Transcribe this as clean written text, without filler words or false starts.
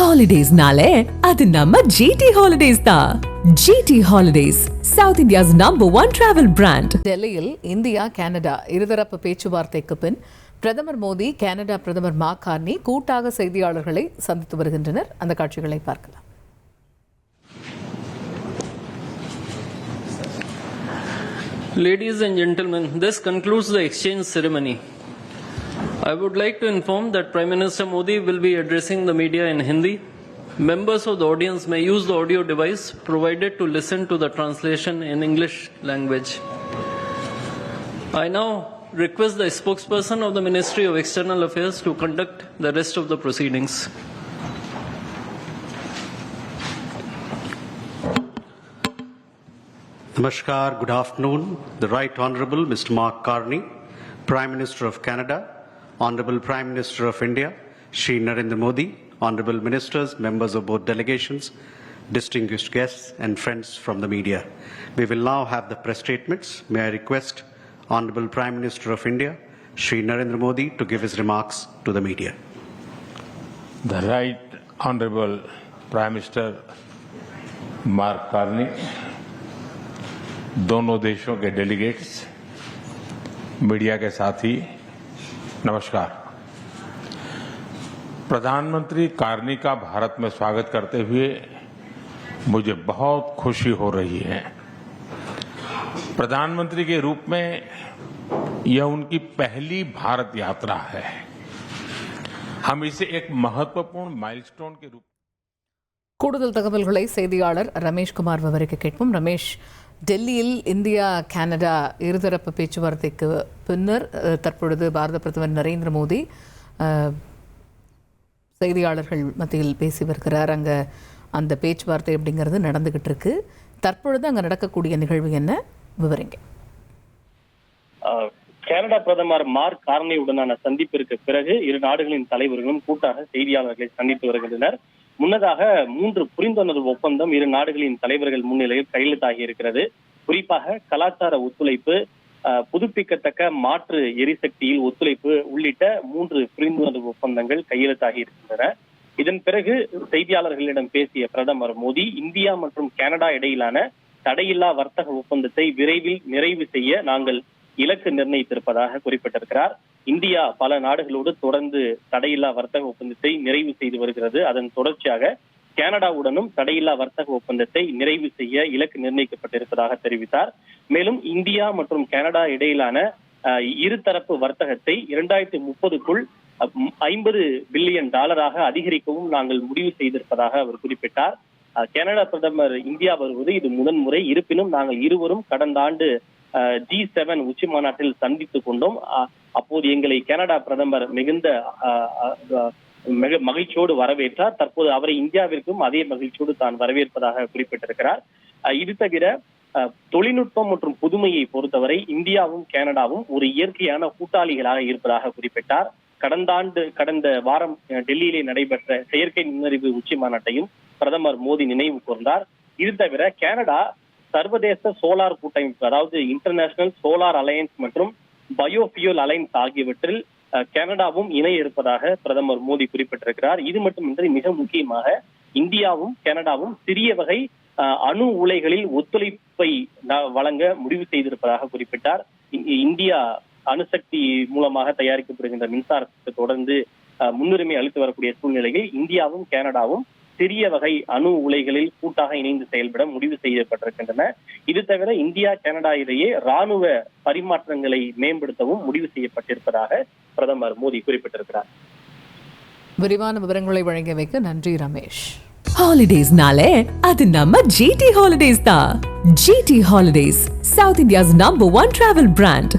Holidays-nale, அது நம்ம GT Holidays தான். GT Holidays, South India's #1 travel brand. டெல்லியில் இந்தியா கனடா இருதரப்பு பேச்சுவார்த்தைக்கு பின் பிரதமர் மோடி கனடா பிரதமர் மார்க் கார்னி கூட்டாக செய்தியாளர்களை சந்தித்து வருகின்றனர். அந்த காட்சிகளை பார்க்கலாம். Ladies and gentlemen, this concludes the exchange ceremony. I would like to inform that Prime Minister Modi will be addressing the media in Hindi. Members of the audience may use the audio device provided to listen to the translation in English language. I now request the spokesperson of the Ministry of External Affairs to conduct the rest of the proceedings. Namaskar, good afternoon. The Right Honourable Mr. Mark Carney, Prime Minister of Canada, Honourable Prime Minister of India, Shri Narendra Modi, Honourable Ministers, members of both delegations, distinguished guests and friends from the media. We will now have the press statements. May I request Honourable Prime Minister of India, Shri Narendra Modi, to give his remarks to the media. The Right Honourable Prime Minister Mark Carney, दोनों देशों के delegates, media के साथी, नमस्कार। प्रधानमंत्री Carney का भारत में स्वागत करते हुए मुझे बहुत खुशी हो रही है। प्रधानमंत्री के रूप में यह उनकी पहली भारत यात्रा है। हम इसे एक महत्वपूर्ण माइलस्टोन के रूप கூடுதல் தகவல்களை செய்தியாளர் ரமேஷ்குமார் விவரிக்க கேட்போம். ரமேஷ், டெல்லியில் இந்தியா கனடா இருதரப்பு பேச்சுவார்த்தைக்கு பின்னர் தற்பொழுது பாரத பிரதமர் நரேந்திர மோடி செய்தியாளர்கள் மத்தியில் பேசி வருகிறார். அங்கே அந்த பேச்சுவார்த்தை அப்படிங்கிறது நடந்துகிட்டு இருக்கு. தற்பொழுது அங்கே நடக்கக்கூடிய நிகழ்வு என்ன, விவரிங்க. கனடா பிரதமர் மார்க் கார்னியுடனான சந்திப்பிற்கு பிறகு இரு நாடுகளின் தலைவர்களும் கூட்டாக செய்தியாளர்களை சந்தித்து வருகின்றனர். முன்னதாக 3 புரிந்துணர்வு ஒப்பந்தம் இரு நாடுகளின் தலைவர்கள் முன்னிலையில் கையெழுத்தாகி இருக்கிறது. குறிப்பாக கலாச்சார ஒத்துழைப்பு, புதுப்பிக்கத்தக்க மாற்று எரிசக்தியில் ஒத்துழைப்பு உள்ளிட்ட 3 புரிந்துணர்வு ஒப்பந்தங்கள் கையெழுத்தாகி இருக்கின்றன. இதன் பிறகு செய்தியாளர்களிடம் பேசிய பிரதமர் மோடி இந்தியா மற்றும் கனடா இடையிலான தடையில்லா வர்த்தக ஒப்பந்தத்தை விரைவில் நிறைவு செய்ய நாங்கள் இலக்கு நிர்ணயித்திருப்பதாக குறிப்பிட்டிருக்கிறார். இந்தியா பல நாடுகளோடு தொடர்ந்து தடையில்லா வர்த்தக ஒப்பந்தத்தை நிறைவு செய்து வருகிறது. அதன் தொடர்ச்சியாக கனடாவுடனும் தடையில்லா வர்த்தக ஒப்பந்தத்தை நிறைவு செய்ய இலக்கு நிர்ணயிக்கப்பட்டிருப்பதாக தெரிவித்தார். மேலும் இந்தியா மற்றும் கனடா இடையிலான இருதரப்பு வர்த்தகத்தை 2030க்குள் $50 பில்லியன் அதிகரிக்கவும் நாங்கள் முடிவு செய்திருப்பதாக அவர் குறிப்பிட்டார். கனடா பிரதமர் இந்தியா வருவது இது முதன்முறை. இருப்பினும் நாங்கள் இருவரும் கடந்த ஆண்டு G7 உச்சி மாநாட்டில் சந்தித்துக் கொண்டோம். அப்போது எங்களை கனடா பிரதமர் மிகுந்த மகிழ்ச்சியோடு வரவேற்றார். தற்போது அவரை இந்தியாவிற்கும் அதே மகிழ்ச்சியோடு தான் வரவேற்பதாக குறிப்பிட்டிருக்கிறார். இது தவிர தொழில்நுட்பம் மற்றும் புதுமையை பொறுத்தவரை இந்தியாவும் கனடாவும் ஒரு இயற்கையான கூட்டாளிகளாக இருப்பதாக குறிப்பிட்டார். கடந்த வாரம் டெல்லியிலே நடைபெற்ற செயற்கை நுண்ணறிவு உச்சி மாநாட்டையும் பிரதமர் மோடி நினைவு கூர்ந்தார். இது தவிர கனடா சர்வதேச சோலார் கூட்டமைப்பு, அதாவது இன்டர்நேஷனல் சோலார் அலையன்ஸ் மற்றும் பயோஃபியூல் அலையன்ஸ் ஆகியவற்றில் கனடாவும் இணைய இருப்பதாக பிரதமர் மோடி குறிப்பிட்டிருக்கிறார். இது மட்டுமின்றி மிக முக்கியமாக இந்தியாவும் கனடாவும் சிறிய வகை அணு உலைகளில் ஒத்துழைப்பை வழங்க முடிவு செய்திருப்பதாக குறிப்பிட்டார். இந்தியா அணுசக்தி மூலமாக தயாரிக்கப்படுகின்ற மின்சாரத்தை தொடர்ந்து முன்னுரிமை அளித்து வரக்கூடிய சூழ்நிலையில் இந்தியாவும் கனடாவும் சிறிய வகை அணு உலைகளில் கூட்டாக இணைந்து செயல்பட முடிவு செய்யப்பட்டிருக்கின்றன. இது தவிர இந்தியா கனடா இடையே ராணுவ பரிமாற்றங்களை மேம்படுத்தவும் முடிவு செய்யப்பட்டிருப்பதாக பிரதமர் மோடி குறிப்பிட்டிருக்கிறார். விரிவான விவரங்களை வழங்கியமைக்கு நன்றி ரமேஷ். Holidays-nale, அது நம்ம GT Holidays தான். GT Holidays, South India's #1 travel brand.